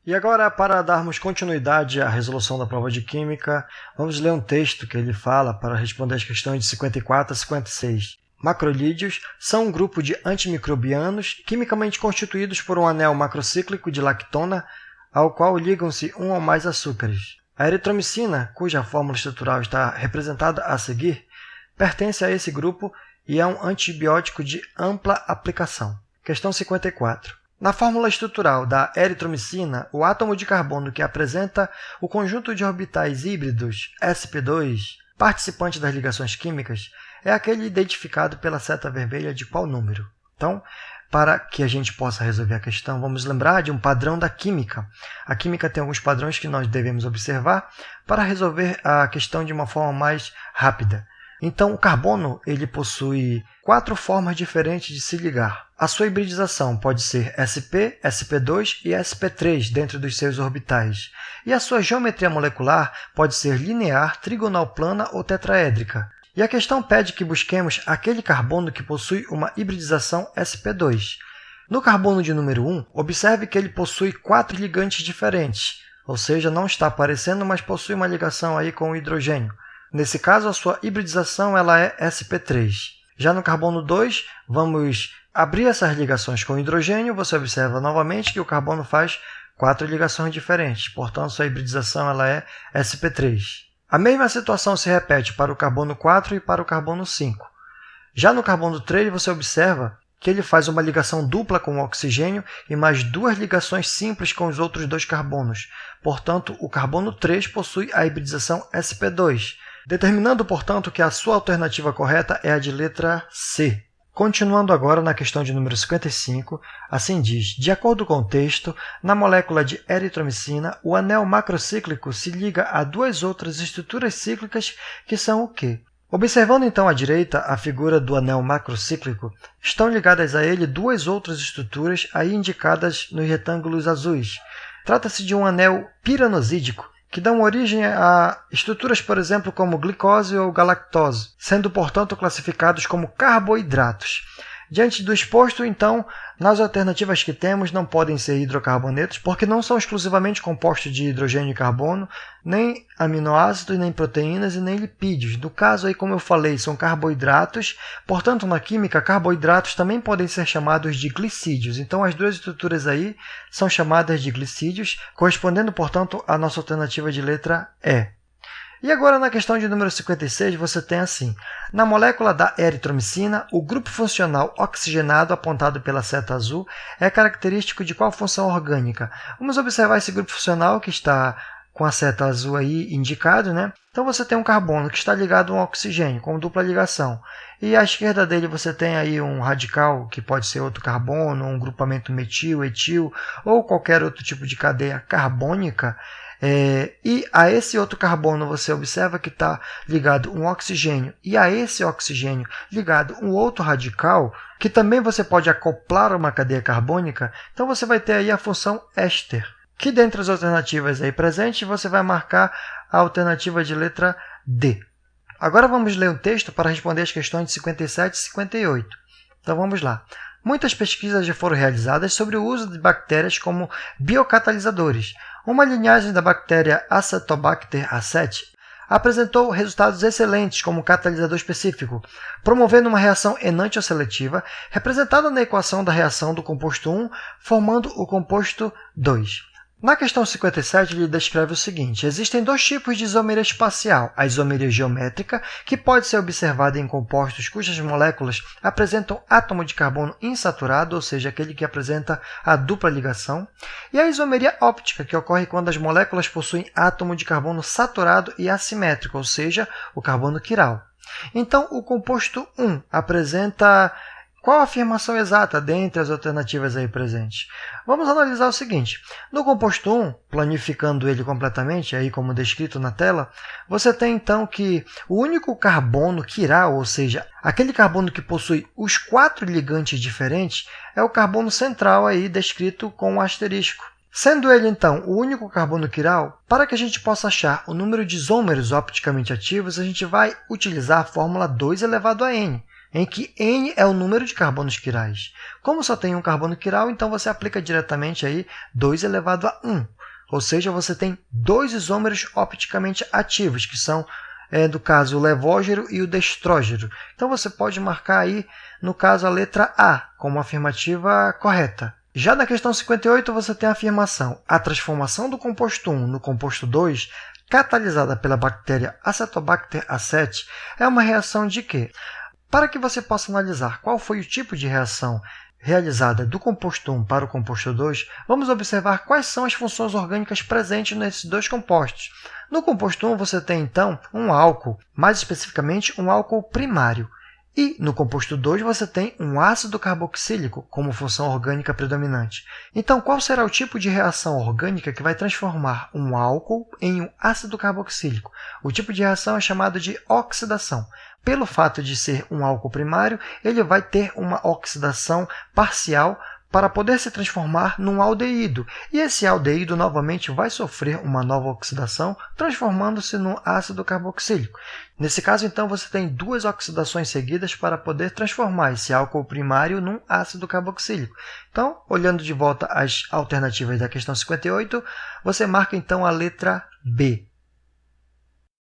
E agora, para darmos continuidade à resolução da prova de Química, vamos ler um texto que ele fala para responder as questões de 54 a 56. Macrolídeos são um grupo de antimicrobianos quimicamente constituídos por um anel macrocíclico de lactona, ao qual ligam-se um ou mais açúcares. A eritromicina, cuja fórmula estrutural está representada a seguir, pertence a esse grupo e é um antibiótico de ampla aplicação. Questão 54. Na fórmula estrutural da eritromicina, o átomo de carbono que apresenta o conjunto de orbitais híbridos sp2, participante das ligações químicas, é aquele identificado pela seta vermelha de qual número? Então, para que a gente possa resolver a questão, vamos lembrar de um padrão da química. A química tem alguns padrões que nós devemos observar para resolver a questão de uma forma mais rápida. Então, o carbono ele possui 4 formas diferentes de se ligar. A sua hibridização pode ser sp, sp2 e sp3 dentro dos seus orbitais. E a sua geometria molecular pode ser linear, trigonal plana ou tetraédrica. E a questão pede que busquemos aquele carbono que possui uma hibridização sp2. No carbono de número 1, observe que ele possui 4 ligantes diferentes, ou seja, não está aparecendo, mas possui uma ligação aí com o hidrogênio. Nesse caso, a sua hibridização ela é sp3. Já no carbono 2, vamos abrir essas ligações com o hidrogênio. Você observa novamente que o carbono faz 4 ligações diferentes, portanto, sua hibridização ela é sp3. A mesma situação se repete para o carbono 4 e para o carbono 5. Já no carbono 3, você observa que ele faz uma ligação dupla com o oxigênio e mais 2 ligações simples com os outros 2 carbonos. Portanto, o carbono 3 possui a hibridização sp2, determinando, portanto, que a sua alternativa correta é a de letra C. Continuando agora na questão de número 55, assim diz: de acordo com o texto, na molécula de eritromicina, o anel macrocíclico se liga a 2 outras estruturas cíclicas que são o quê? Observando então à direita a figura do anel macrocíclico, estão ligadas a ele 2 outras estruturas aí indicadas nos retângulos azuis. Trata-se de um anel piranosídico, que dão origem a estruturas, por exemplo, como glicose ou galactose, sendo, portanto, classificados como carboidratos. Diante do exposto, então, nas alternativas que temos não podem ser hidrocarbonetos, porque não são exclusivamente compostos de hidrogênio e carbono, nem aminoácidos, nem proteínas e nem lipídios. No caso, aí, como eu falei, são carboidratos, portanto, na química, carboidratos também podem ser chamados de glicídios. Então, as 2 estruturas aí são chamadas de glicídios, correspondendo, portanto, à nossa alternativa de letra E. E agora, na questão de número 56, você tem assim: na molécula da eritromicina, o grupo funcional oxigenado apontado pela seta azul é característico de qual função orgânica? Vamos observar esse grupo funcional que está com a seta azul aí indicado, né? Então, você tem um carbono que está ligado a um oxigênio, com dupla ligação. E à esquerda dele você tem aí um radical, que pode ser outro carbono, um grupamento metil, etil, ou qualquer outro tipo de cadeia carbônica. E a esse outro carbono você observa que está ligado um oxigênio e a esse oxigênio ligado um outro radical, que também você pode acoplar a uma cadeia carbônica. Então você vai ter aí a função éster, que dentre as alternativas aí presentes você vai marcar a alternativa de letra D. Agora vamos ler um texto para responder as questões de 57 e 58. Então vamos lá. Muitas pesquisas já foram realizadas sobre o uso de bactérias como biocatalisadores. Uma linhagem da bactéria Acetobacter A7 apresentou resultados excelentes como catalisador específico, promovendo uma reação enantioseletiva representada na equação da reação do composto 1, formando o composto 2. Na questão 57, ele descreve o seguinte: existem 2 tipos de isomeria espacial, a isomeria geométrica, que pode ser observada em compostos cujas moléculas apresentam átomo de carbono insaturado, ou seja, aquele que apresenta a dupla ligação, e a isomeria óptica, que ocorre quando as moléculas possuem átomo de carbono saturado e assimétrico, ou seja, o carbono quiral. Então, o composto 1 apresenta qual a afirmação exata dentre as alternativas aí presentes? Vamos analisar o seguinte: no composto 1, planificando ele completamente, aí como descrito na tela, você tem então que o único carbono quiral, ou seja, aquele carbono que possui os 4 ligantes diferentes, é o carbono central aí descrito com um asterisco. Sendo ele, então, o único carbono quiral, para que a gente possa achar o número de isômeros opticamente ativos, a gente vai utilizar a fórmula 2 elevado a n, em que n é o número de carbonos quirais. Como só tem um carbono quiral, então você aplica diretamente aí 2 elevado a 1. ou seja, você tem dois isômeros opticamente ativos, que são, no caso, o levógero e o destrógero. Então, você pode marcar aí, no caso, a letra A como afirmativa correta. Já na questão 58, você tem a afirmação: a transformação do composto 1 no composto 2, catalisada pela bactéria Acetobacter A7, é uma reação de quê? Para que você possa analisar qual foi o tipo de reação realizada do composto 1 para o composto 2, vamos observar quais são as funções orgânicas presentes nesses dois compostos. No composto 1, você tem, então, um álcool, mais especificamente um álcool primário. E no composto 2, você tem um ácido carboxílico como função orgânica predominante. Então, qual será o tipo de reação orgânica que vai transformar um álcool em um ácido carboxílico? O tipo de reação é chamado de oxidação. Pelo fato de ser um álcool primário, ele vai ter uma oxidação parcial para poder se transformar num aldeído. E esse aldeído novamente vai sofrer uma nova oxidação, transformando-se num ácido carboxílico. Nesse caso, então, você tem duas oxidações seguidas para poder transformar esse álcool primário num ácido carboxílico. Então, olhando de volta as alternativas da questão 58, você marca então a letra B.